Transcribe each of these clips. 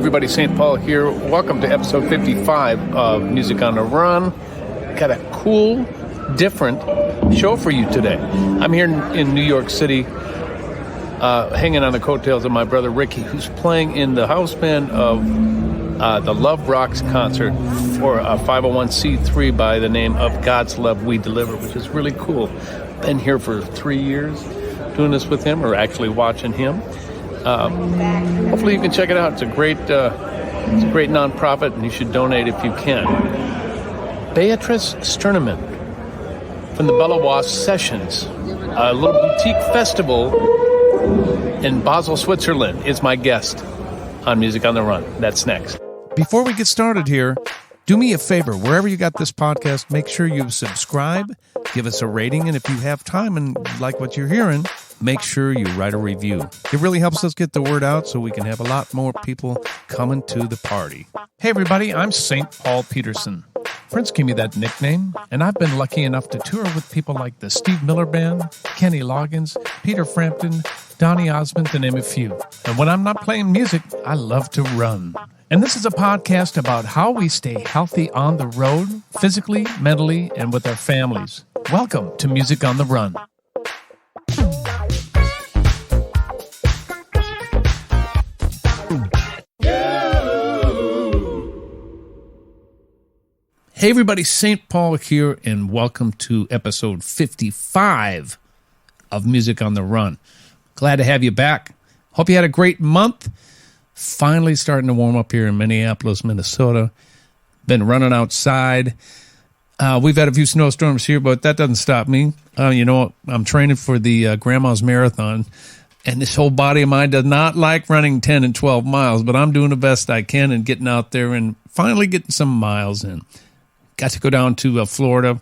everybody, St. Paul here. Welcome to episode 55 of Music on the Run. Got a cool, different show for you today. I'm here in New York City, hanging on the coattails of my brother Ricky, who's playing in the house band of the Love Rocks concert for a 501c3 by the name of God's Love We Deliver, which is really cool. Been here for 3 years doing this with him, or actually watching him. Hopefully you can check it out. It's a great nonprofit, and you should donate if you can. Beatrice Stirnimann from the Balawa Sessions, a little boutique festival in Basel, Switzerland, is my guest on Music on the Run. That's next. Before we get started here, do me a favor. Wherever you got this podcast, make sure you subscribe, give us a rating, and if you have time and like what you're hearing, make sure you write a review. It really helps us get the word out so we can have a lot more people coming to the party. Hey everybody, I'm St. Paul Peterson. Friends gave me that nickname, and I've been lucky enough to tour with people like the Steve Miller Band, Kenny Loggins, Peter Frampton, Donny Osmond, to name a few. And when I'm not playing music, I love to run. And this is a podcast about how we stay healthy on the road, physically, mentally, and with our families. Welcome to Music on the Run. Hey everybody, St. Paul here, and welcome to episode 55 of Music on the Run. Glad to have you back. Hope you had a great month. Finally starting to warm up here in Minneapolis, Minnesota. Been running outside. We've had a few snowstorms here, but that doesn't stop me. I'm training for the Grandma's Marathon, and this whole body of mine does not like running 10 and 12 miles, but I'm doing the best I can and getting out there and finally getting some miles in. Got to go down to Florida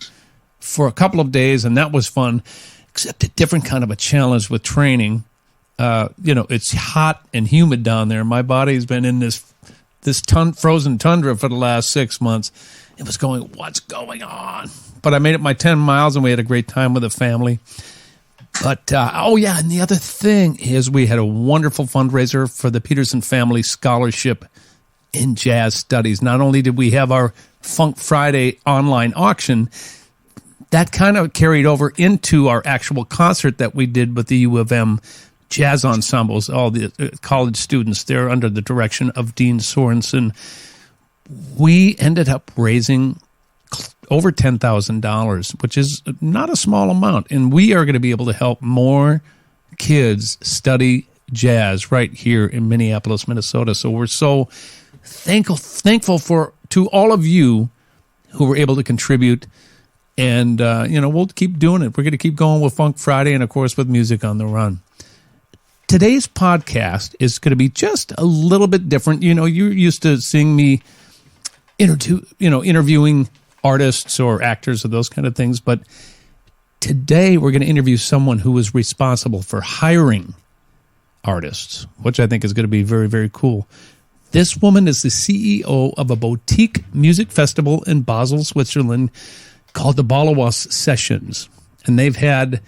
for a couple of days, and that was fun, except a different kind of a challenge with training. It's hot and humid down there. My body's been in this frozen tundra for the last 6 months. It was going, what's going on? But I made it my 10 miles, and we had a great time with the family. But, and the other thing is we had a wonderful fundraiser for the Peterson Family Scholarship in Jazz Studies. Not only did we have our Funk Friday online auction, that kind of carried over into our actual concert that we did with the U of M jazz ensembles, all the college students there under the direction of Dean Sorensen. We ended up raising over $10,000, which is not a small amount, and we are going to be able to help more kids study jazz right here in Minneapolis, Minnesota. So we're so thankful to all of you who were able to contribute, and we'll keep doing it. We're going to keep going with Funk Friday and, of course, with Music on the Run. Today's podcast is going to be just a little bit different. You're used to seeing me interviewing artists or actors or those kind of things, but today we're going to interview someone who is responsible for hiring artists, which I think is going to be very, very cool. This woman is the CEO of a boutique music festival in Basel, Switzerland, called the Balawa Sessions. And they've had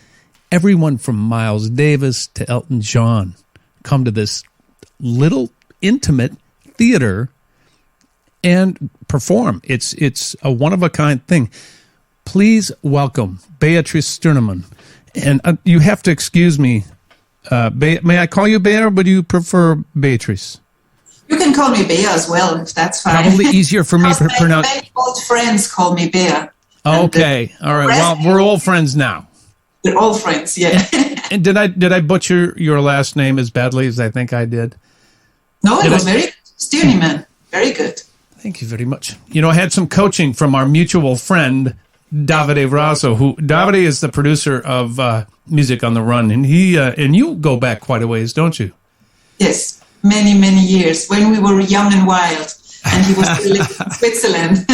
everyone from Miles Davis to Elton John come to this little intimate theater and perform. It's a one-of-a-kind thing. Please welcome Beatrice Stirnimann. And you have to excuse me. May I call you Bea, or would you prefer Beatrice? You can call me Bea as well, if that's fine. Probably easier for me to pronounce. Many old friends call me Bea. Okay, all right. Well, we're old friends now. We're old friends, yeah. And did I butcher your last name as badly as I think I did? No, it was very good. Stirnimann. Very good. Thank you very much. I had some coaching from our mutual friend, Davide Raso, Davide is the producer of Music on the Run, and and you go back quite a ways, don't you? Yes. Many, many years, when we were young and wild, and he was still living in Switzerland.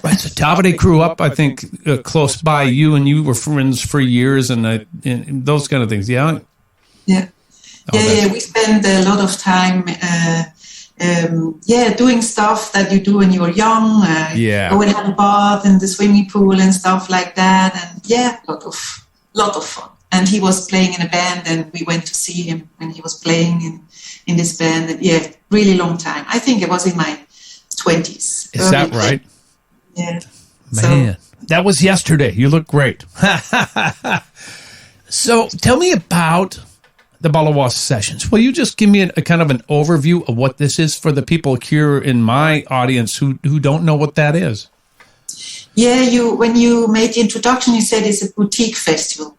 Right, so Davide grew up, I think, close by you, and you were friends for years, and those kind of things, yeah? Yeah. We spent a lot of time, doing stuff that you do when you were young, go and have a bath in the swimming pool and stuff like that, and lot of fun. And he was playing in a band, and we went to see him when he was playing in this band. And yeah, really long time. I think it was in my 20s. Is that right? Yeah. Man, that was yesterday. You look great. So tell me about the Balawa Sessions. Will you just give me a kind of an overview of what this is for the people here in my audience who don't know what that is? Yeah, when you made the introduction, you said it's a boutique festival.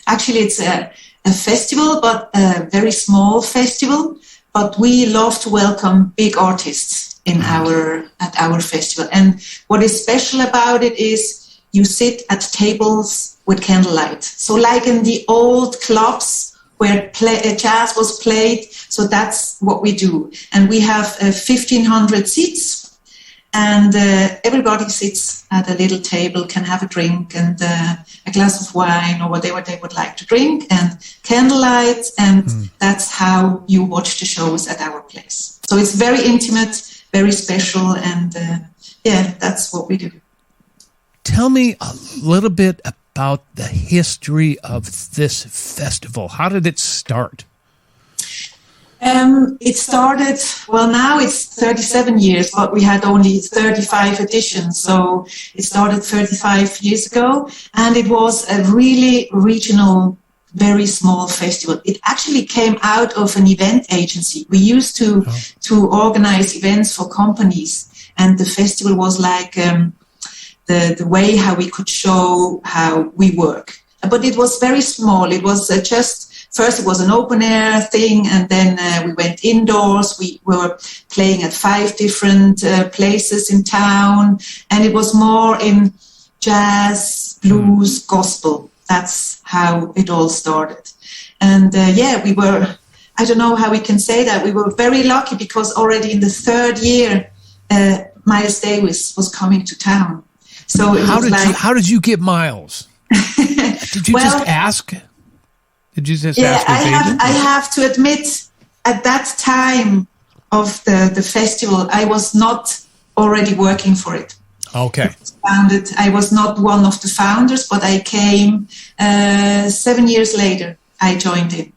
Actually, it's a festival, but a very small festival. But we love to welcome big artists at our festival. And what is special about it is you sit at tables with candlelight. So like in the old clubs where jazz was played, so that's what we do. And we have 1,500 seats. And everybody sits at a little table, can have a drink and a glass of wine or whatever they would like to drink, and candlelight, and that's how you watch the shows at our place. So it's very intimate, very special, and that's what we do. Tell me a little bit about the history of this festival. How did it start? It started, well, now it's 37 years, but we had only 35 editions. So it started 35 years ago, and it was a really regional, very small festival. It actually came out of an event agency. We used to organize events for companies, and the festival was like the way how we could show how we work. But it was very small. It was first it was an open air thing, and then we went indoors. We were playing at 5 different places in town, and it was more in jazz, blues, gospel. That's how it all started. And we were, I don't know how we can say that, we were very lucky because already in the 3rd year, Miles Davis was coming to town. So how did you get Miles? Did you just ask? Did you just ask his agent? I have to admit, at that time of the festival, I was not already working for it. Okay. I was not one of the founders, but I came 7 years later. I joined in.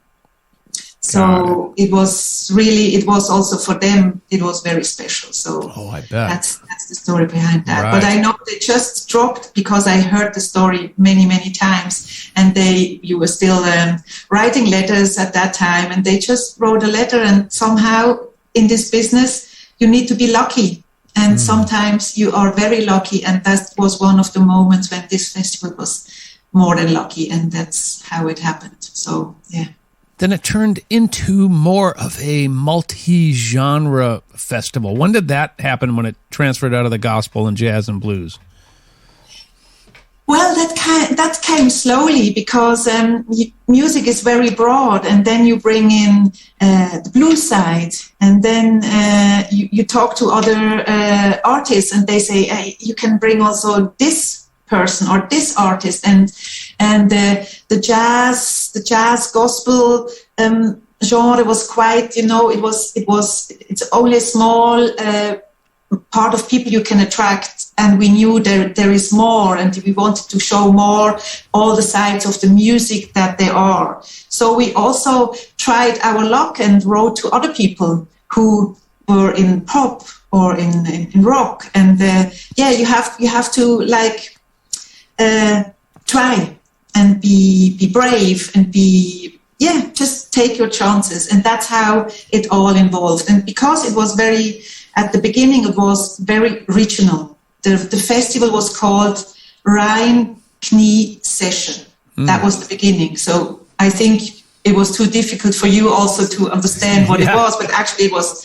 So it was also for them, it was very special. So I bet. That's the story behind that. Right. But I know they just dropped because I heard the story many, many times, and you were still writing letters at that time, and they just wrote a letter, and somehow in this business, you need to be lucky. And sometimes you are very lucky, and that was one of the moments when this festival was more than lucky, and that's how it happened. So, yeah. Then it turned into more of a multi-genre festival. When did that happen, when it transferred out of the gospel and jazz and blues? Well, that came slowly because music is very broad, and then you bring in the blues side, and then you talk to other artists, and they say, hey, you can bring also this person or this artist, and the jazz gospel genre was quite, it's only a small part of people you can attract, and we knew there is more, and we wanted to show more all the sides of the music that there are. So we also tried our luck and wrote to other people who were in pop or in rock, and you have to try and be brave and just take your chances, and that's how it all evolved. And because it was at the beginning, it was very regional. The festival was called Rhein-Knie Session. That was the beginning. So I think it was too difficult for you also to understand what it was, but actually it was,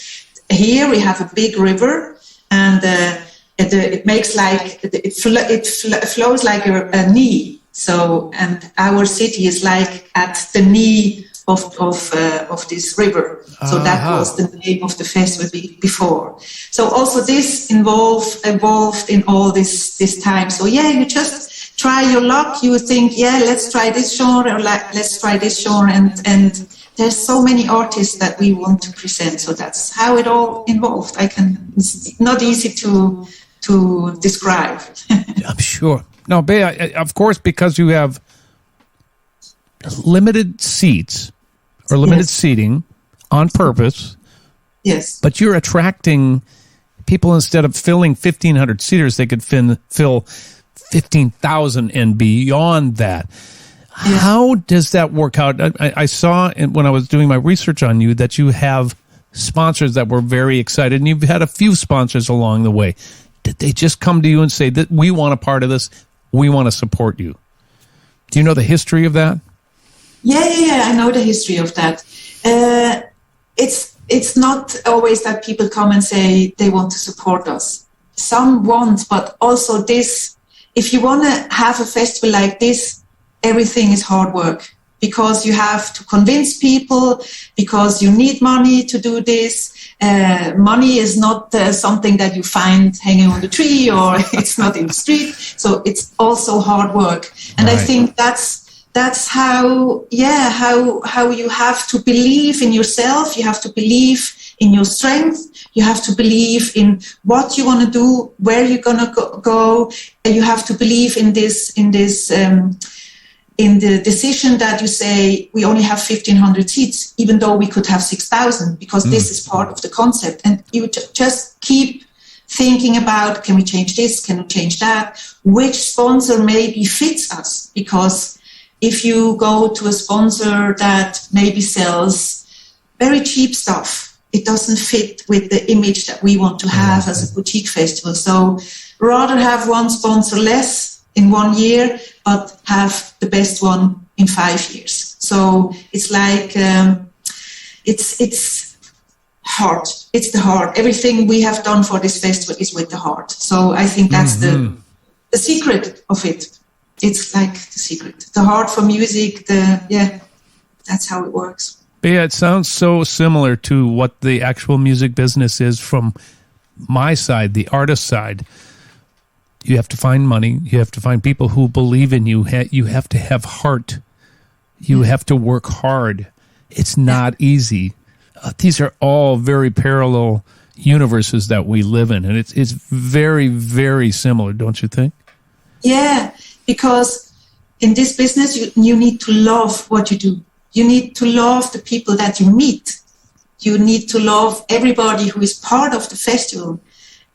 here we have a big river, and it makes it flows like a knee. So, and our city is like at the knee of this river. So that was the name of the festival before. So also this evolved in all this time. So you just try your luck. You think, let's try this genre, or let's try this genre, and there's so many artists that we want to present. So that's how it all evolved. It's not easy to describe. I'm sure. No, Bea, of course, because you have limited seats or limited seating on purpose. Yes. But you're attracting people. Instead of filling 1,500 seaters, they could fill 15,000 and beyond that. Yeah. How does that work out? I saw when I was doing my research on you that you have sponsors that were very excited, and you've had a few sponsors along the way. Did they just come to you and say that we want a part of this, we want to support you? Do you know the history of that? Yeah, I know the history of that. It's not always that people come and say they want to support us. Some want, but also this, if you want to have a festival like this, everything is hard work, because you have to convince people, because you need money to do this. Money is not something that you find hanging on the tree, or it's not in the street. So it's also hard work. And right. I think that's how you have to believe in yourself. You have to believe in your strength. You have to believe in what you want to do, where you're going to go. And you have to believe in the decision that you say we only have 1,500 seats, even though we could have 6,000, because this is part of the concept. And you just keep thinking about, can we change this? Can we change that? Which sponsor maybe fits us? Because if you go to a sponsor that maybe sells very cheap stuff, it doesn't fit with the image that we want to have as a boutique festival. So rather have one sponsor less in 1 year, but have the best one in 5 years. So it's like, it's heart. It's the heart. Everything we have done for this festival is with the heart. So I think that's the secret of it. It's like the secret. The heart for music, that's how it works. Yeah, it sounds so similar to what the actual music business is from my side, the artist side. You have to find money. You have to find people who believe in you. You have to have heart. You have to work hard. It's not easy. These are all very parallel universes that we live in, and it's very, very similar, don't you think? Yeah, because in this business, you need to love what you do. You need to love the people that you meet. You need to love everybody who is part of the festival.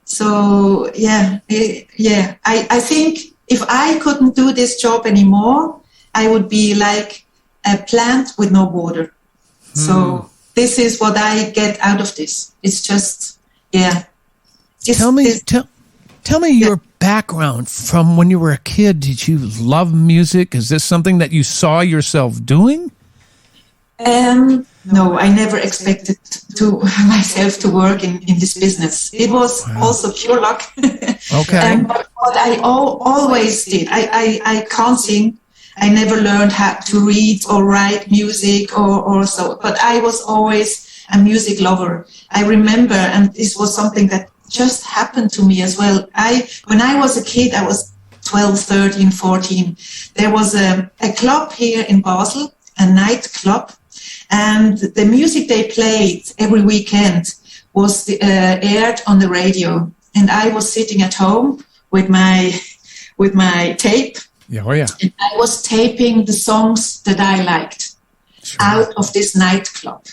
So, I think if I couldn't do this job anymore, I would be like a plant with no water. So this is what I get out of this. It's just, Tell me your background from when you were a kid. Did you love music? Is this something that you saw yourself doing? No, I never expected myself to work in this business. It was also pure luck. Okay. But what I always did, I can't sing. I never learned how to read or write music or so, but I was always a music lover. I remember, and this was something that just happened to me as well. When I was a kid, I was 12, 13, 14. There was a club here in Basel, a night club. And the music they played every weekend was aired on the radio. And I was sitting at home with my tape. Yeah, oh yeah. And I was taping the songs that I liked out of this nightclub.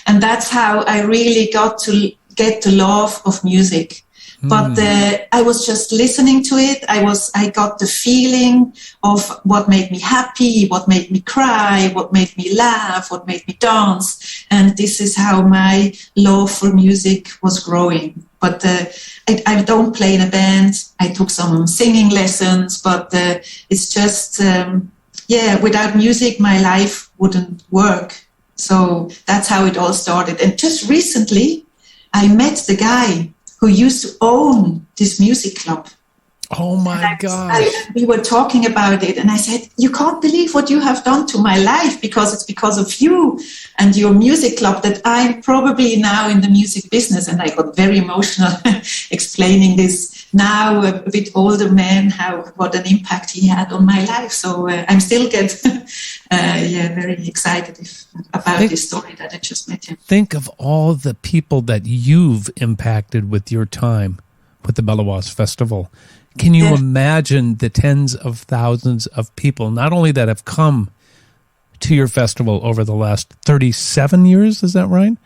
And that's how I really got to get the love of music. But I was just listening to it. I got the feeling of what made me happy, what made me cry, what made me laugh, what made me dance. And this is how my love for music was growing. But I don't play in a band. I took some singing lessons, but it's just, without music, my life wouldn't work. So that's how it all started. And just recently, I met the guy who used to own this music club. Oh my God. We were talking about it, and I said, you can't believe what you have done to my life, because it's because of you and your music club that I'm probably now in the music business. And I got very emotional explaining this now, a bit older man, what an impact he had on my life. So I'm still very excited about this story that I just met him. Think of all the people that you've impacted with your time with the Baloise Festival. Can you imagine the tens of thousands of people, not only that have come to your festival over the last 37 years. Is that right?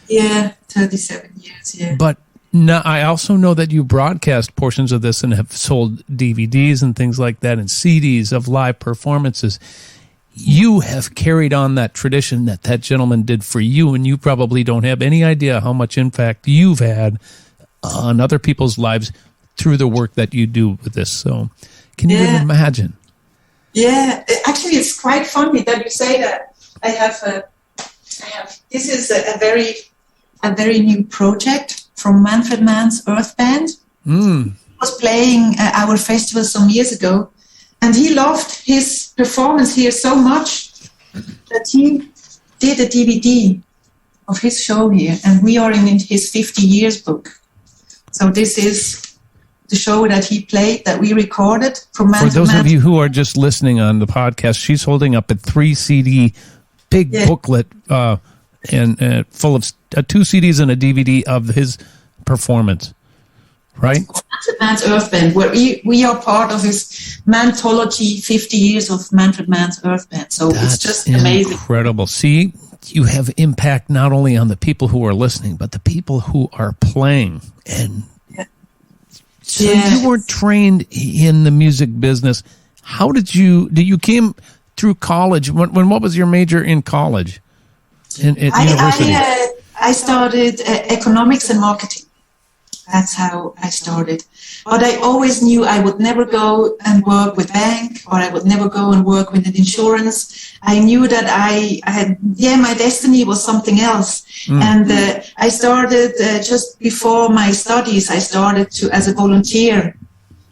Yeah, 37 years, yeah. But now, I also know that you broadcast portions of this and have sold DVDs and things like that and CDs of live performances. You have carried on that tradition that gentleman did for you, and you probably don't have any idea how much impact you've had on other people's lives through the work that you do with this. So can you even imagine? Yeah, actually, it's quite funny that you say that. I have this is a very new project from Manfred Mann's Earth Band. He was playing our festival some years ago, and he loved his performance here so much that he did a DVD of his show here, and we are in his 50 years book. So this is the show that he played, that we recorded from Manfred For those of you who are just listening on the podcast, she's holding up a 3 CD big booklet and full of 2 CDs and a DVD of his performance, right? Manfred Mann's Earth Band, where we are part of his Manthology, 50 years of Manfred Mann's Earth Band. So it's just amazing. Incredible. See, you have impact not only on the people who are listening, but the people who are playing. And so you weren't trained in the music business. How did you came through college? What was your major in college? In university? I started economics and marketing. That's how I started. But I always knew I would never go and work with bank, or I would never go and work with an insurance. I knew that my destiny was something else. And I started just before my studies, I started as a volunteer,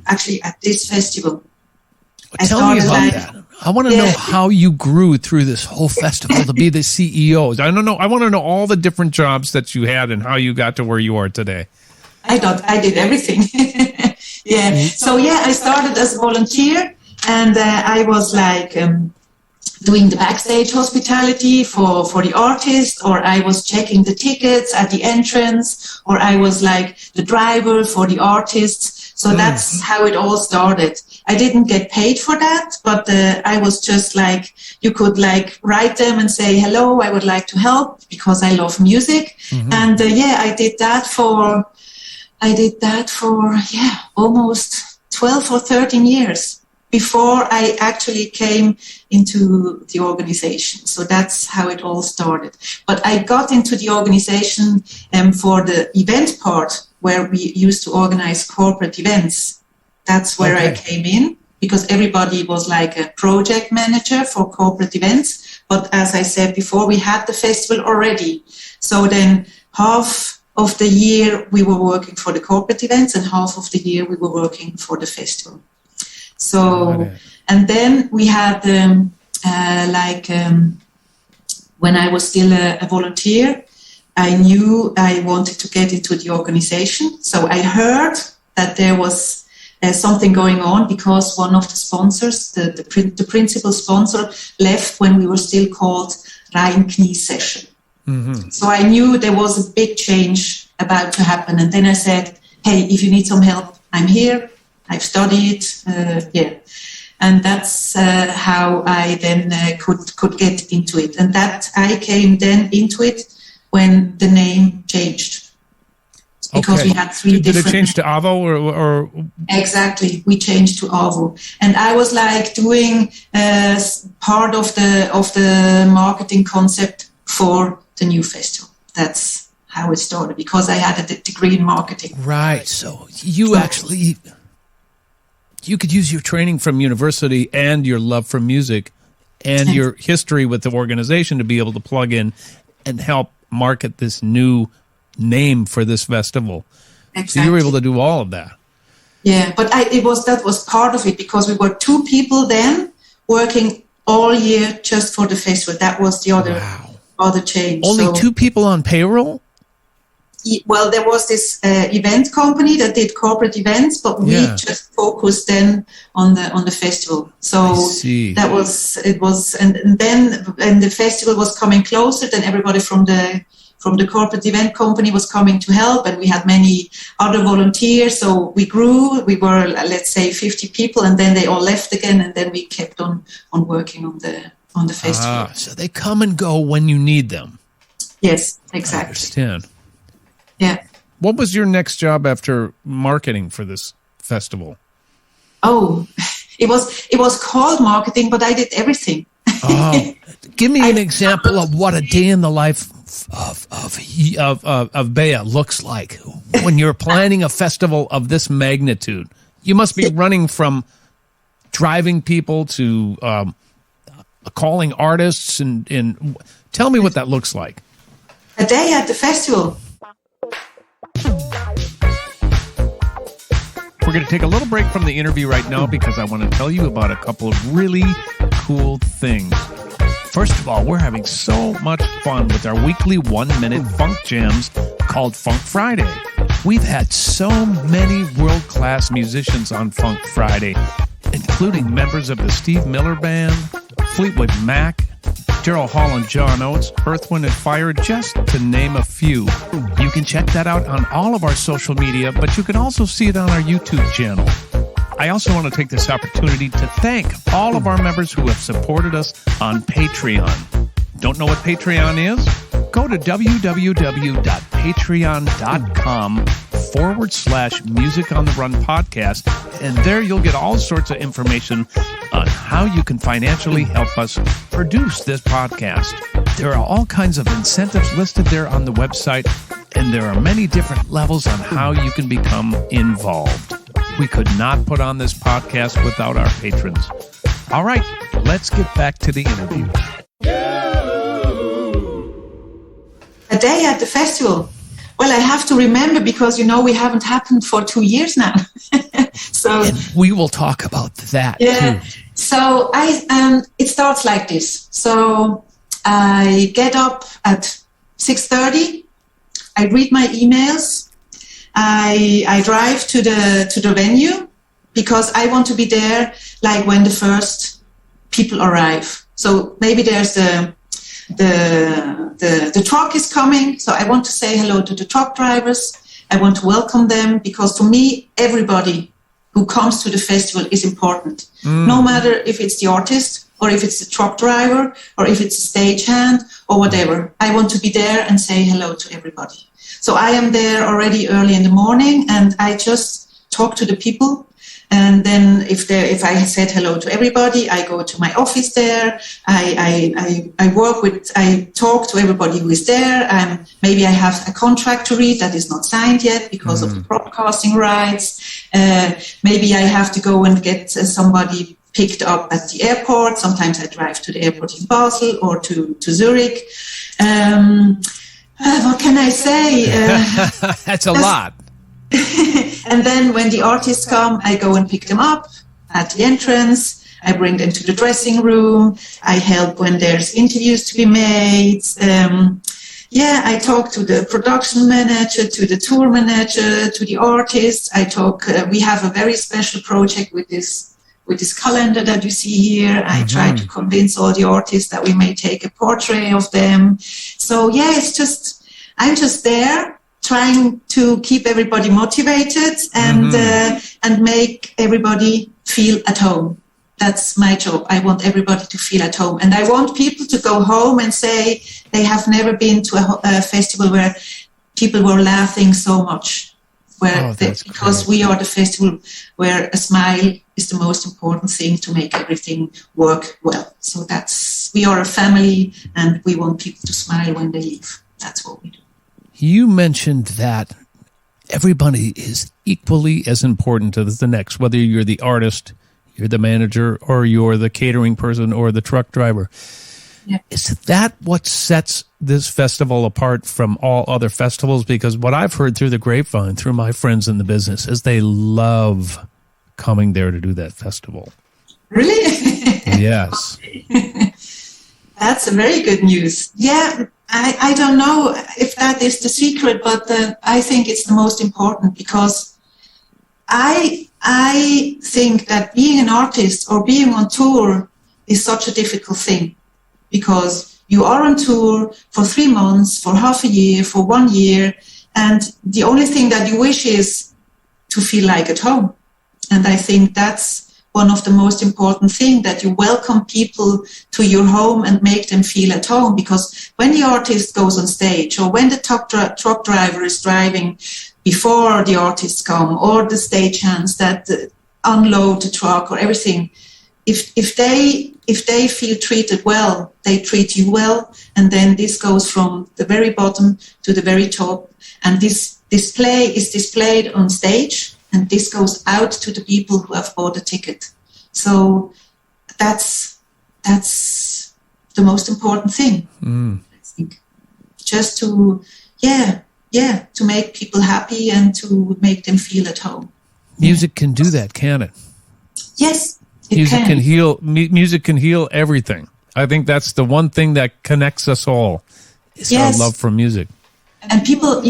actually at this festival. Tell me about that. I want to know how you grew through this whole festival to be the CEO. I want to know all the different jobs that you had and how you got to where you are today. I did everything. So I started as a volunteer, and I was like doing the backstage hospitality for the artist, or I was checking the tickets at the entrance, or I was like the driver for the artists. So that's how it all started. I didn't get paid for that, but I was just like, you could like write them and say, hello, I would like to help because I love music. And I did that for almost 12 or 13 years before I actually came into the organization. So that's how it all started. But I got into the organization for the event part, where we used to organize corporate events. That's where I came in, because everybody was like a project manager for corporate events. But as I said before, we had the festival already. So then half of the year we were working for the corporate events, and half of the year we were working for the festival. So, and then we had when I was still a volunteer, I knew I wanted to get into the organization. So I heard that there was something going on, because one of the sponsors, the principal sponsor, left when we were still called Knie Session. So I knew there was a big change about to happen. And then I said, hey, if you need some help, I'm here. I've studied. And that's how I then could get into it. And that I came then into it when the name changed. Because we had 3 different... Did it change to AVO or? Exactly. We changed to AVO. And I was like doing part of the marketing concept for the new festival. That's how it started, because I had a degree in marketing. Right. So you actually... You could use your training from university and your love for music and your history with the organization to be able to plug in and help market this new name for this festival. Exactly. So you were able to do all of that. Yeah, but that was part of it, because we were 2 people then working all year just for the festival. That was the other change. Only 2 people on payroll? Well, there was this event company that did corporate events, but we just focused then on the festival. So that was and then when the festival was coming closer, then everybody from the corporate event company was coming to help, and we had many other volunteers. So we grew. We were, let's say, 50 people, and then they all left again, and then we kept on working on the on the festival. So they come and go when you need them. Yes, I exactly. understand. Yeah. What was your next job after marketing for this festival? Oh, it was called marketing, but I did everything. Oh, give me an example of what a day in the life of Bea looks like when you're planning a festival of this magnitude. You must be running from driving people to calling artists, and tell me what that looks like. A day at the festival. We're going to take a little break from the interview right now because I want to tell you about a couple of really cool things. First of all, we're having so much fun with our weekly 1-minute funk jams called Funk Friday. We've had so many world-class musicians on Funk Friday, including members of the Steve Miller Band, Fleetwood Mac, Daryl Hall and John Oates, Earth, Wind & Fire, just to name a few. You can check that out on all of our social media, but you can also see it on our YouTube channel. I also want to take this opportunity to thank all of our members who have supported us on Patreon. Don't know what Patreon is? Go to www.patreon.com/Music on the Run podcast, and there you'll get all sorts of information on how you can financially help us produce this podcast. There are all kinds of incentives listed there on the website, and there are many different levels on how you can become involved. We could not put on this podcast without our patrons. All right, let's get back to the interview. A day at the festival. Well, I have to remember because, we haven't happened for 2 years now. So and we will talk about that too. So it starts like this. So I get up at 6:30. I read my emails. I drive to the venue because I want to be there like when the first people arrive. So maybe there's the truck is coming, so I want to say hello to the truck drivers. I want to welcome them because to me, everybody who comes to the festival is important. No matter if it's the artist or if it's the truck driver or if it's a stagehand or whatever. I want to be there and say hello to everybody. So I am there already early in the morning and I just talk to the people. And then if I said hello to everybody, I go to my office there. I talk to everybody who is there. Maybe I have a contract to read that is not signed yet because of the broadcasting rights. Maybe I have to go and get somebody picked up at the airport. Sometimes I drive to the airport in Basel or to Zurich. What can I say? That's a lot. And then when the artists come, I go and pick them up at the entrance. I bring them to the dressing room. I help when there's interviews to be made. I talk to the production manager, to the tour manager, to the artists. We have a very special project with this calendar that you see here. I try to convince all the artists that we may take a portrait of them. So I'm just there trying to keep everybody motivated and make everybody feel at home. That's my job. I want everybody to feel at home. And I want people to go home and say they have never been to a festival where people were laughing so much. Because we are the festival where a smile is the most important thing to make everything work well. So we are a family and we want people to smile when they leave. That's what we do. You mentioned that everybody is equally as important to the next, whether you're the artist, you're the manager, or you're the catering person or the truck driver. Yeah. Is that what sets this festival apart from all other festivals? Because what I've heard through the grapevine, through my friends in the business, is they love coming there to do that festival. Really? Yes. That's a very good news. Yeah, I don't know if that is the secret, but I think it's the most important because I think that being an artist or being on tour is such a difficult thing because you are on tour for 3 months, for half a year, for 1 year, and the only thing that you wish is to feel like at home. And I think that's one of the most important things, that you welcome people to your home and make them feel at home. Because when the artist goes on stage, or when the truck driver is driving before the artists come, or the stagehands that unload the truck or everything, if they feel treated well, they treat you well, and then this goes from the very bottom to the very top, and this display is displayed on stage, and this goes out to the people who have bought a ticket. So that's the most important thing, I think. Just to make people happy and to make them feel at home. Music can do that, can it? Yes. Music can heal. Music can heal everything. I think that's the one thing that connects us all. Is our love for music. And people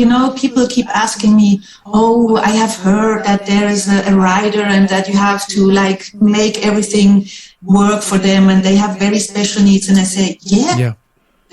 keep asking me, "Oh, I have heard that there is a rider and that you have to like make everything work for them, and they have very special needs." And I say, "Yeah,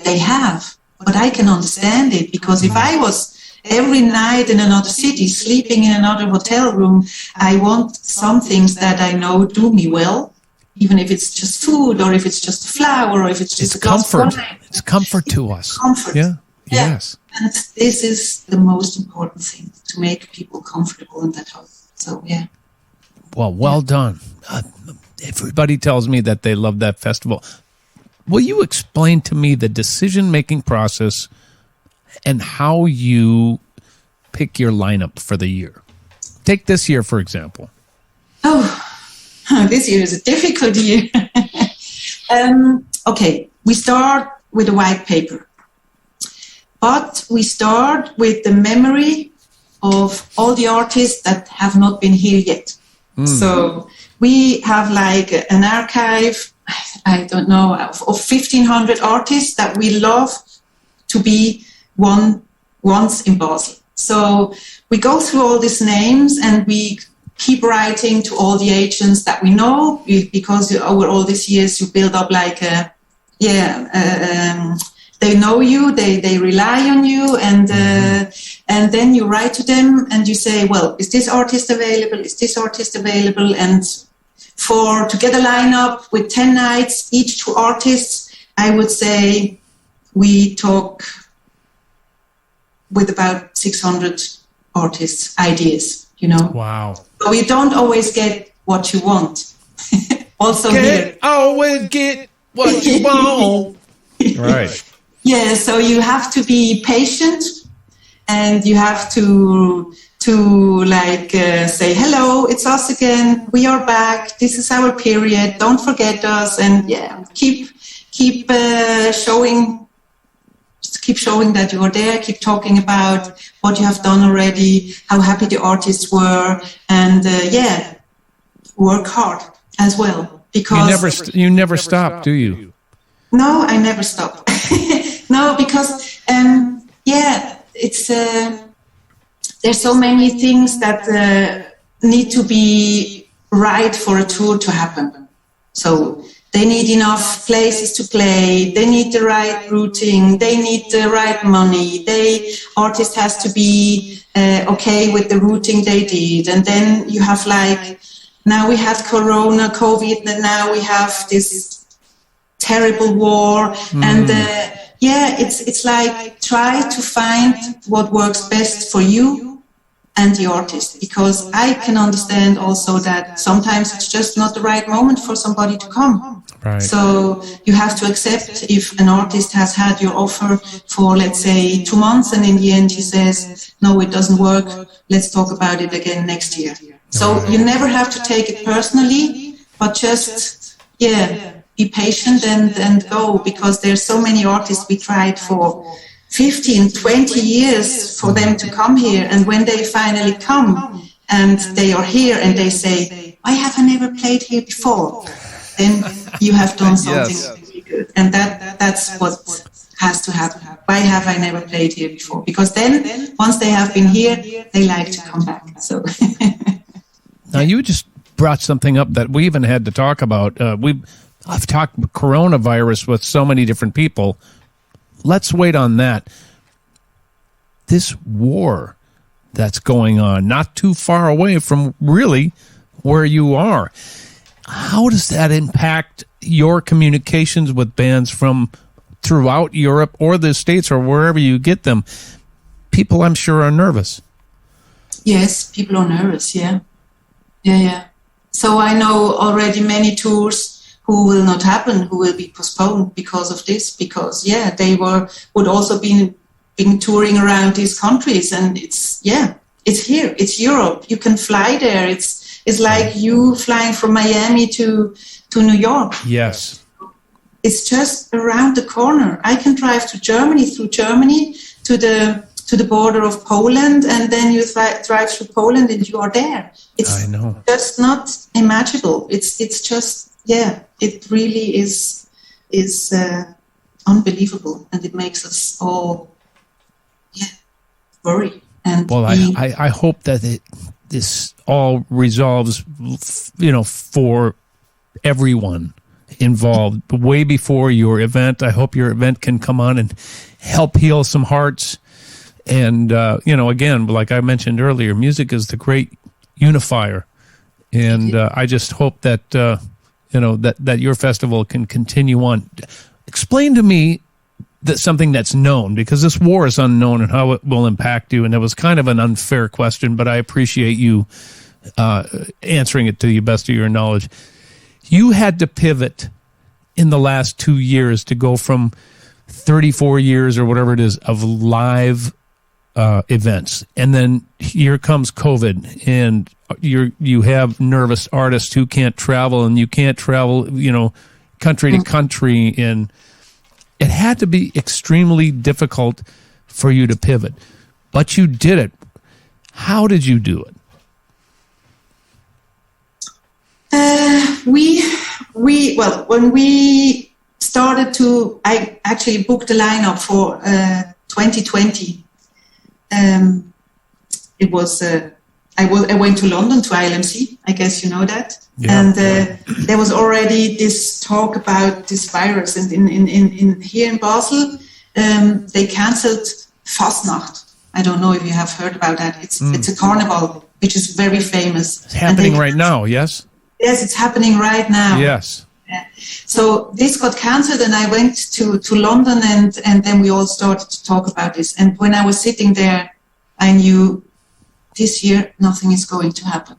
they have, but I can understand it, because if I was every night in another city, sleeping in another hotel room, I want some things that I know do me well, even if it's just food, or if it's just a flower, or if it's just a comfort. wine. It's comfort to us. Comfort. Yeah. Yeah. Yes. And this is the most important thing, to make people comfortable in that house. So, yeah. Well done. Everybody tells me that they love that festival. Will you explain to me the decision-making process and how you pick your lineup for the year? Take this year, for example. Oh, this year is a difficult year. Okay, we start with a white paper. But we start with the memory of all the artists that have not been here yet. So we have like an archive, I don't know, of 1,500 artists that we love to be once in Basel. So we go through all these names, and we keep writing to all the agents that we know, because over all these years you build up like they know you, they rely on you, and then you write to them and you say, well, is this artist available? Is this artist available? And to get a lineup with 10 nights, each 2 artists, I would say we talk with about 600 artists' ideas, Wow. But we don't always get what you want. Also here. Always get what you want. Right. Yeah, so you have to be patient, and you have to say, hello, it's us again. We are back. This is our period. Don't forget us. And keep showing that you are there. Keep talking about what you have done already, how happy the artists were, and work hard as well. Because you never stop, do you? No, I never stop. No, because it's there's so many things that need to be right for a tour to happen. So they need enough places to play. They need the right routing. They need the right money. Artist has to be okay with the routing they did. And then you have now we had Corona, COVID, and now we have this terrible war. And it's like try to find what works best for you and the artist, because I can understand also that sometimes it's just not the right moment for somebody to come. Right. So you have to accept if an artist has had your offer for, let's say, 2 months, and in the end he says, no, it doesn't work, let's talk about it again next year. So you never have to take it personally, but just, be patient and go, because there's so many artists we tried for 15, 20 years for them to come here. And when they finally come and they are here and they say, why have I never played here before? Then you have done something really good. And that's what has to happen. Why have I never played here before? Because then once they have been here, they like to come back. So now you just brought something up that we even had to talk about. I've talked coronavirus with so many different people. Let's wait on that. This war that's going on, not too far away from really where you are. how does that impact your communications with bands from throughout Europe or the States or wherever you get them? People, I'm sure, are nervous. Yes, people are nervous, yeah. So I know already many tours who will not happen, who will be postponed because of this, because, they would also been touring around these countries, and it's here, it's Europe. You can fly there. It's like you flying from Miami to New York. Yes. It's just around the corner. I can drive to Germany, through Germany, to the border of Poland, and then you drive through Poland and you are there. It's just not imaginable. It's just, it really is unbelievable, and it makes us all, worry. And well, I hope that this all resolves, for everyone involved way before your event. I hope your event can come on and help heal some hearts. And, again, like I mentioned earlier, music is the great unifier. And I just hope that, that your festival can continue on. Explain to me something that's known, because this war is unknown and how it will impact you. And it was kind of an unfair question, but I appreciate you answering it to the best of your knowledge. You had to pivot in the last 2 years to go from 34 years or whatever it is of live events, and then here comes COVID, and you have nervous artists who can't travel, and you can't travel, country to country, and it had to be extremely difficult for you to pivot, but you did it. How did you do it? When we started I actually booked a lineup for 2020. It was I went to London to ILMC. I guess you know that. Yeah. And there was already this talk about this virus, and in here in Basel, they cancelled Fastnacht. I don't know if you have heard about that. It's a carnival which is very famous. It's happening right now. Yes. Yes, it's happening right now. Yes. Yeah. So this got cancelled, and I went to London, and then we all started to talk about this. And when I was sitting there, I knew this year nothing is going to happen.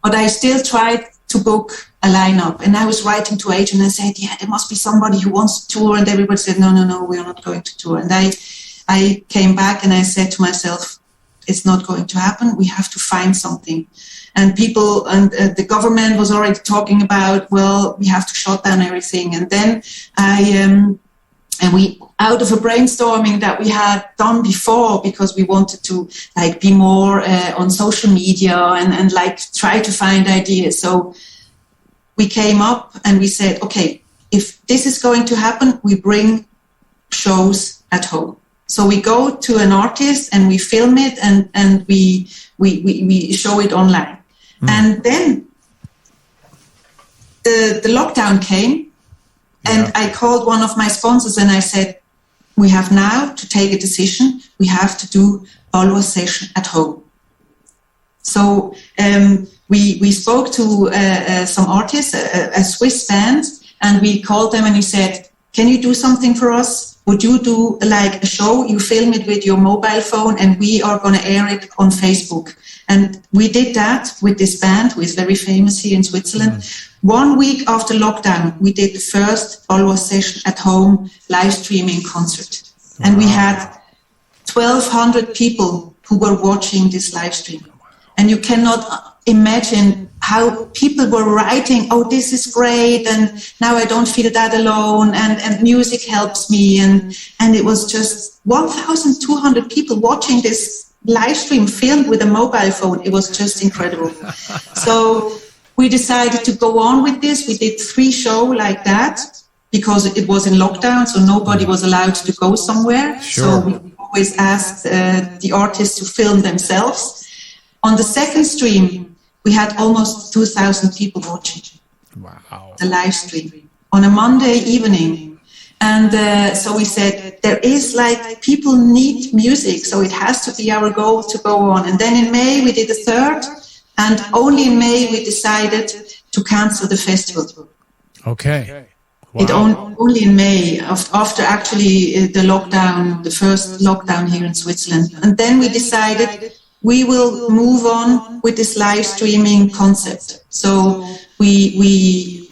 But I still tried to book a lineup, and I was writing to agent and said, there must be somebody who wants to tour, and everybody said, no, we are not going to tour. And I came back and I said to myself, it's not going to happen. We have to find something. And people and the government was already talking about, well, we have to shut down everything. And then we, out of a brainstorming that we had done before, because we wanted to be more on social media and try to find ideas. So we came up and we said, okay, if this is going to happen, we bring shows at home. So we go to an artist and we film it and we show it online. And then the lockdown came, and I called one of my sponsors and I said, we have now to take a decision. We have to do Balawa Session at home. So we spoke to some artists, a Swiss band, and we called them and we said, can you do something for us? Would you do a show? You film it with your mobile phone and we are going to air it on Facebook. And we did that with this band, who is very famous here in Switzerland. 1 week after lockdown, we did the first Baloise Session at home live streaming concert. Wow. And we had 1,200 people who were watching this live stream. And you cannot imagine how people were writing, oh, this is great, and now I don't feel that alone, and music helps me. And it was just 1,200 people watching this live stream filmed with a mobile phone. It was just incredible. So we decided to go on with this. We did 3 shows like that because it was in lockdown, so nobody was allowed to go somewhere. Sure. So we always asked the artists to film themselves. On the second stream, we had almost 2,000 people watching. Wow. The live stream on a Monday evening. And so we said, there is people need music, so it has to be our goal to go on. And then in May, we did a third, and only in May we decided to cancel the festival. Okay. It only in May, after actually the first lockdown here in Switzerland. And then we decided we will move on with this live streaming concept. So we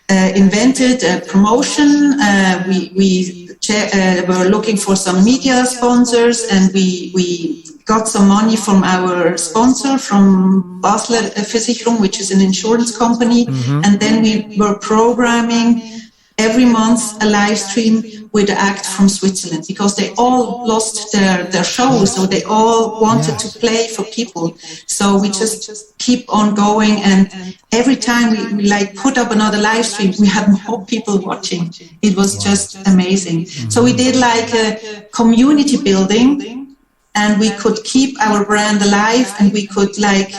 invented a promotion. We were looking for some media sponsors, and we got some money from our sponsor, from Basel Versicherung, which is an insurance company. And then we were programming every month a live stream with an act from Switzerland, because they all lost their shows, so they all wanted to play for people. So we just keep on going, and every time we like put up another live stream, we had more people watching. It was just amazing. So we did like a community building, and we could keep our brand alive, and we could like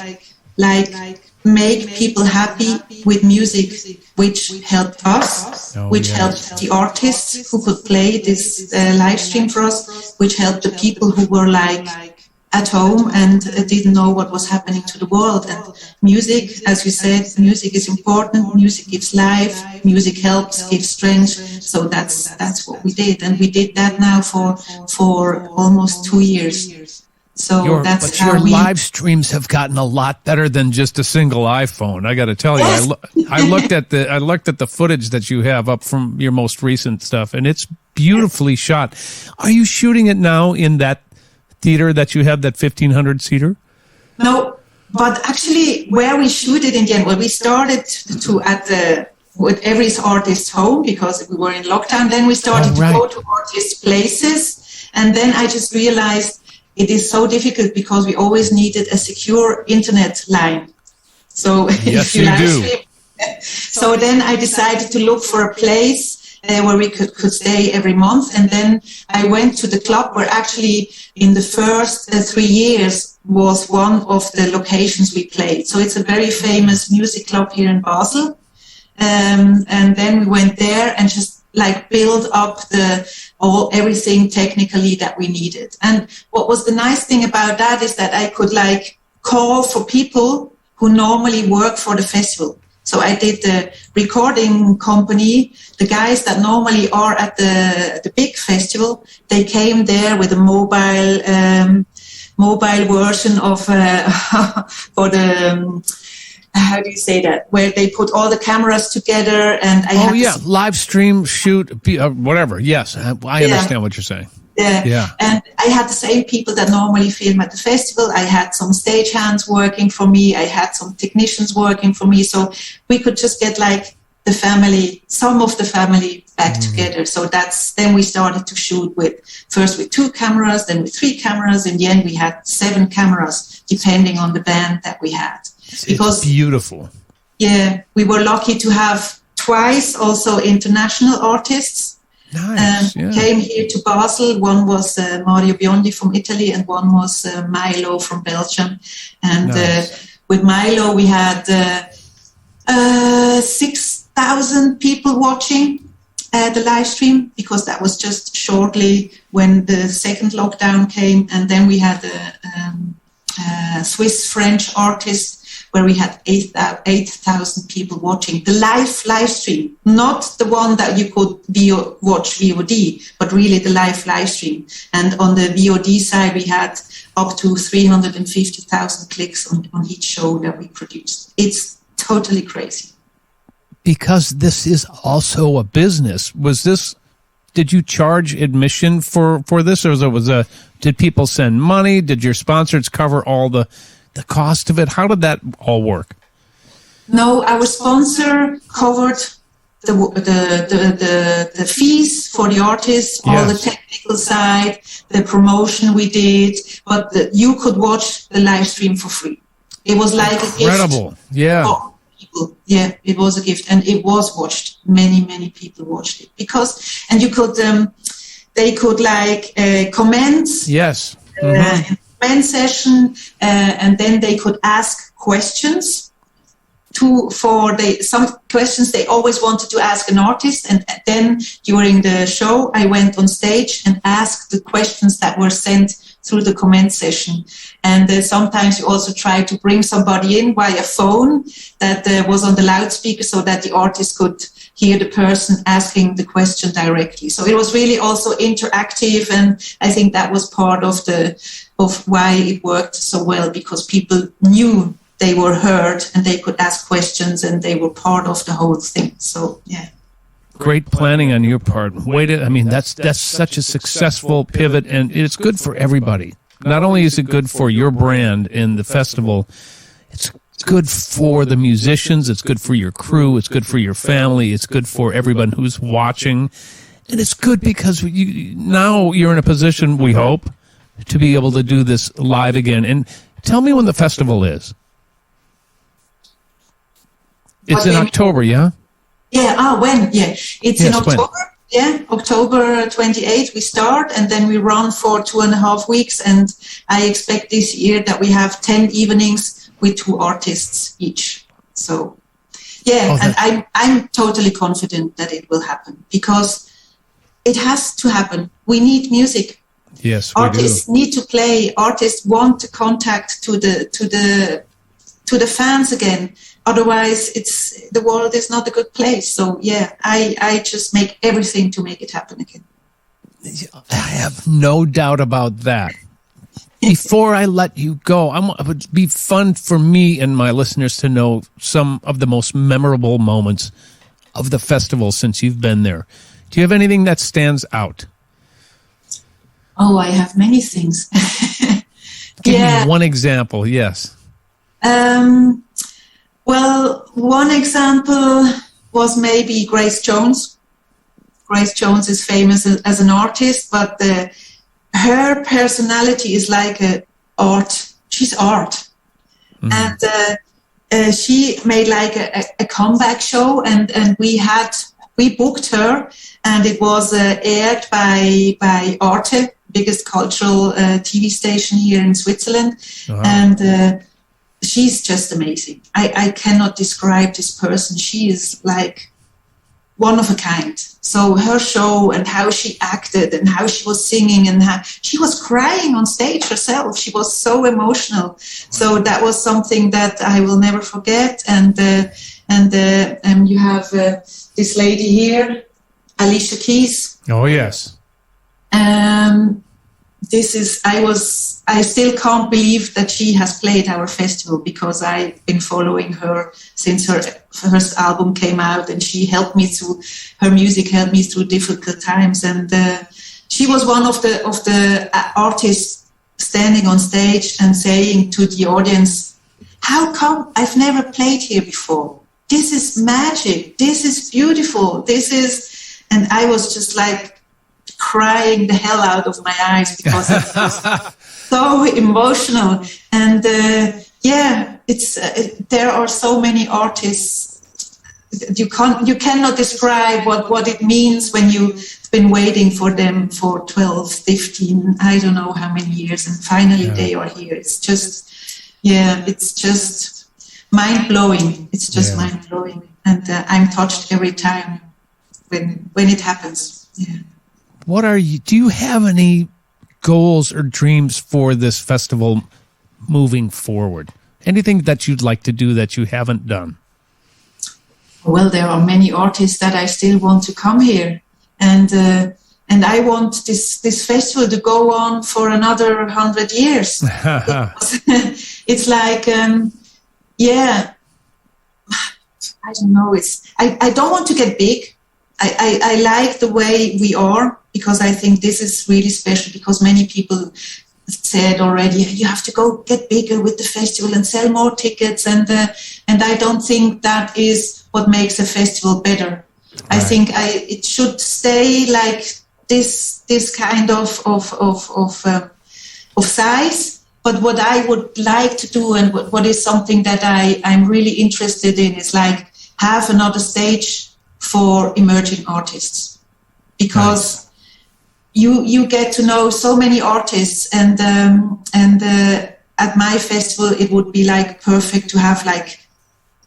make people happy with music, which helped us, which helped the artists who could play this live stream for us, which helped the people who were like at home and didn't know what was happening to the world. And music, as you said, music is important. Music gives life. Music helps, gives strength. So that's what we did, and we did that now for almost 2 years. So but your live streams have gotten a lot better than just a single iPhone. I got to tell you, I looked at the footage that you have up from your most recent stuff, and it's beautifully shot. Are you shooting it now in that theater that you have, that 1,500 seater? No, but actually, where we shoot it in the end, we started with every artist's home, because we were in lockdown. Then we started to go to artists' places, and then I just realized it is so difficult, because we always needed a secure internet line. So yes, you do. So then I decided to look for a place where we could stay every month. And then I went to the club where actually in the first 3 years was one of the locations we played. So it's a very famous music club here in Basel. And then we went there and just like build up everything technically that we needed. And what was the nice thing about that is that I could like call for people who normally work for the festival. So I did the recording company, the guys that normally are at the big festival, they came there with a mobile version of for the how do you say that? Where they put all the cameras together, and live stream, shoot, whatever. Yes, I understand what you're saying. Yeah, and I had the same people that normally film at the festival. I had some stagehands working for me. I had some technicians working for me. So we could just get like some of the family back together. So then we started to shoot first with 2 cameras, then with 3 cameras. In the end, we had 7 cameras, depending on the band that we had. It's beautiful. Yeah, we were lucky to have twice also international artists. Nice. Came here to Basel. One was Mario Biondi from Italy, and one was Milo from Belgium. And with Milo, we had 6,000 people watching the live stream, because that was just shortly when the second lockdown came. And then we had a Swiss-French artist, where we had 8,000 people watching the live stream, not the one that you could watch VOD, but really the live stream. And on the VOD side, we had up to 350,000 clicks on each show that we produced. It's totally crazy. Because this is also a business. Did you charge admission for this, or did people send money? Did your sponsors cover all the cost of it? How did that all work? No, our sponsor covered the fees for the artists, all the technical side, the promotion we did, but you could watch the live stream for free. It was like incredible. A gift. Yeah. Yeah, it was a gift, and it was watched. Many people watched it and you could, they could like comment. Yes. Session, and then they could ask questions some questions they always wanted to ask an artist. And then during the show, I went on stage and asked the questions that were sent through the comment session. And sometimes you also try to bring somebody in via phone that was on the loudspeaker so that the artist could hear the person asking the question directly. So it was really also interactive, and I think that was part of why it worked so well, because people knew they were heard and they could ask questions and they were part of the whole thing. So, yeah. Great planning on your part. That's such a successful pivot, and it's good for everybody. Not only is it good for your brand in the festival, it's good for the musicians, it's good for your crew, it's good for your family, it's good for everyone who's watching, and it's good because now you're in a position, we hope, to be able to do this live again. And tell me when the festival is. It's in October, yeah? Yeah, when? Yeah, it's in October. When? Yeah, October 28th we start, and then we run for 2.5 weeks, and I expect this year that we have 10 evenings with 2 artists each. So, yeah, and I'm totally confident that it will happen, because it has to happen. We need music. Yes, artists need to play. Artists want to contact to the fans again. Otherwise, the world is not a good place. So, yeah, I just make everything to make it happen again. I have no doubt about that. Before I let you go, it would be fun for me and my listeners to know some of the most memorable moments of the festival since you've been there. Do you have anything that stands out? Oh, I have many things. Give me one example, yes. Well, one example was maybe Grace Jones. Grace Jones is famous as an artist, but her personality is like art. She's art. Mm-hmm. And she made like a comeback show, and we booked her, and it was aired by Arte, biggest cultural TV station here in Switzerland. Uh-huh. And she's just amazing. I cannot describe this person. She is like one of a kind. So her show and how she acted and how she was singing and how she was crying on stage herself. She was so emotional. So that was something that I will never forget. And you have this lady here, Alicia Keys. Oh, yes. I still can't believe that she has played our festival, because I've been following her since her first album came out, and her music helped me through difficult times. And she was one of the artists standing on stage and saying to the audience, "How come I've never played here before? This is magic. This is beautiful. And I was just like crying the hell out of my eyes, because it was so emotional. And there are so many artists. You cannot describe what it means when you've been waiting for them for 12, 15, I don't know how many years, and finally they are here. It's just mind blowing. It's just mind blowing, and I'm touched every time when it happens. Yeah. Do you have any goals or dreams for this festival moving forward? Anything that you'd like to do that you haven't done? Well, there are many artists that I still want to come here, and I want this festival to go on for another 100 years. It's like, I don't know. I don't want to get big. I like the way we are, because I think this is really special, because many people said already, you have to go get bigger with the festival and sell more tickets, and I don't think that is what makes a festival better. Right. I think it should stay like this kind of size. But what I would like to do, and what is something that I'm really interested in, is like have another stage for emerging artists, because you get to know so many artists, and at my festival it would be like perfect to have like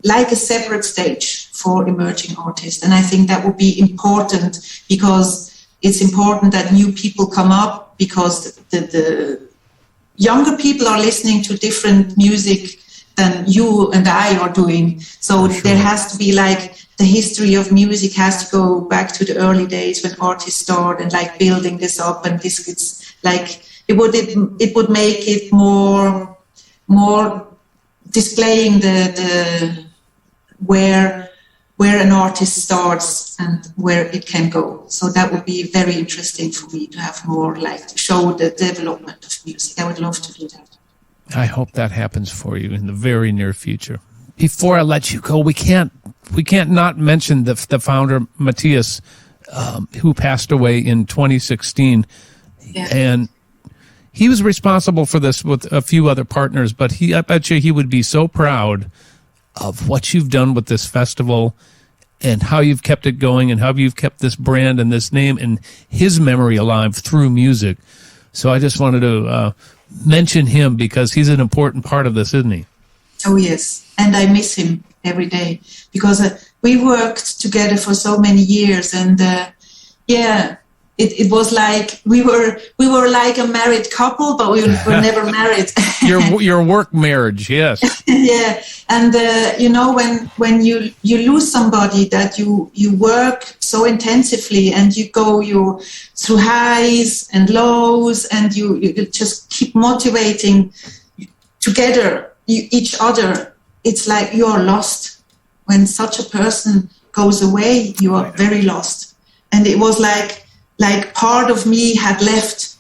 a separate stage for emerging artists. And I think that would be important, because it's important that new people come up, because younger people are listening to different music than you and I are doing. So there has to be like the history of music has to go back to the early days when artists start and like building this up, and this gets like it would make it more displaying the where an artist starts and where it can go. So that would be very interesting for me to have more, like, to show the development of music. I would love to do that. I hope that happens for you in the very near future. Before I let you go, we can't not mention the founder, Matthias, who passed away in 2016. Yeah. And he was responsible for this with a few other partners, but I bet you he would be so proud of what you've done with this festival and how you've kept it going and how you've kept this brand and this name and his memory alive through music. So I just wanted to mention him because he's an important part of this, isn't he? Oh, yes. And I miss him every day because we worked together for so many years. And it was like we were like a married couple, but we were never married. your work marriage, yes. Yeah. And, when you lose somebody that you work so intensively and you go through highs and lows and you just keep motivating together each other, it's like you are lost. When such a person goes away, you are very lost. And it was like part of me had left.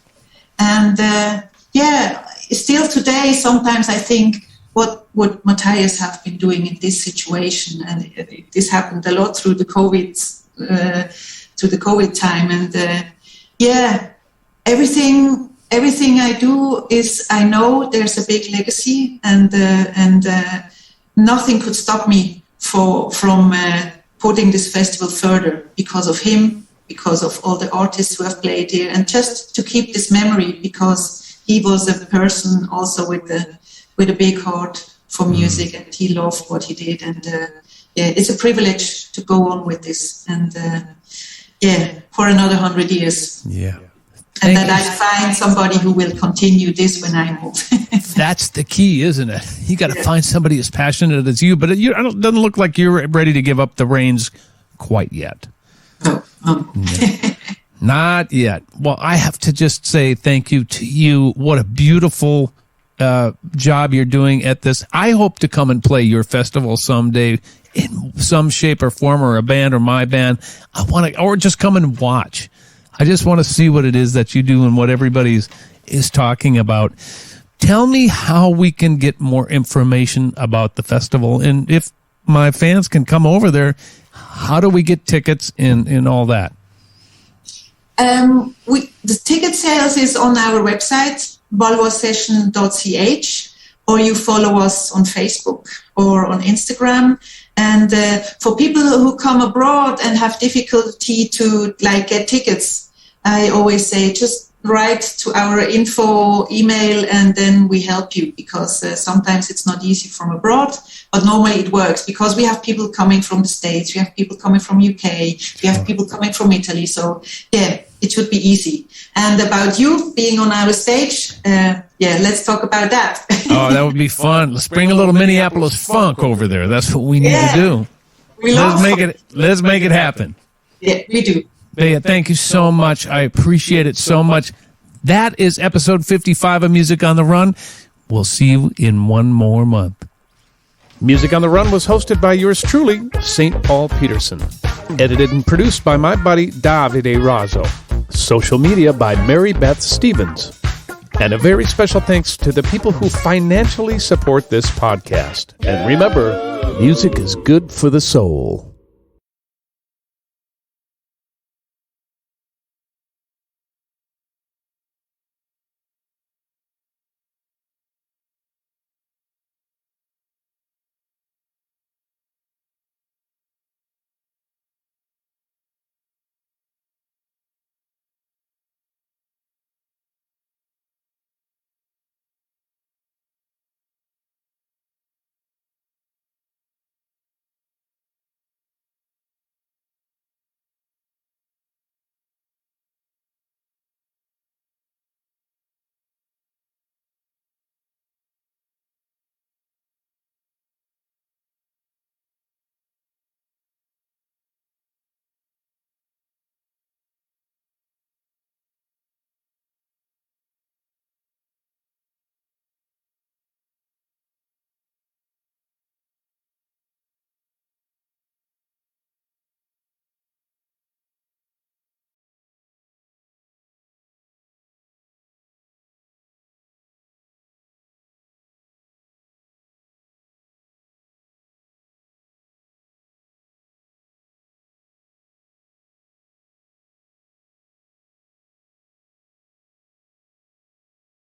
And still today, sometimes I think, what would Matthias have been doing in this situation? And this happened a lot through the COVID time. And everything I do is, I know there's a big legacy, and nothing could stop me from putting this festival further because of him, because of all the artists who have played here, and just to keep this memory, because he was a person also with a big heart for music, and he loved what he did. And it's a privilege to go on with this, and for another 100 years. Yeah. And that I find somebody who will continue this when I move. That's the key, isn't it? You got to find somebody as passionate as you, but it doesn't look like you're ready to give up the reins quite yet. No. Not yet. Well, I have to just say thank you to you. What a beautiful job you're doing at this. I hope to come and play your festival someday in some shape or form, or a band or my band. Or just come and watch. I just want to see what it is that you do and what everybody is talking about. Tell me how we can get more information about the festival, and if my fans can come over there, how do we get tickets and all that? The ticket sales is on our website, balawasession.ch, or you follow us on Facebook or on Instagram. And for people who come abroad and have difficulty to get tickets, I always say just write to our info email and then we help you, because sometimes it's not easy from abroad, but normally it works because we have people coming from the States, we have people coming from UK, we have people coming from Italy. So it should be easy. And about you being on our stage, let's talk about that. Oh, that would be fun. Let's bring a little Minneapolis funk over there. That's what we need to do. Let's make it happen. Yeah, we do. Bea, thank you so much. I appreciate it so much. That is episode 55 of Music on the Run. We'll see you in one more month. Music on the Run was hosted by yours truly, St. Paul Peterson. Edited and produced by my buddy Davide Raso. Social media by Mary Beth Stevens. And a very special thanks to the people who financially support this podcast. And remember, music is good for the soul.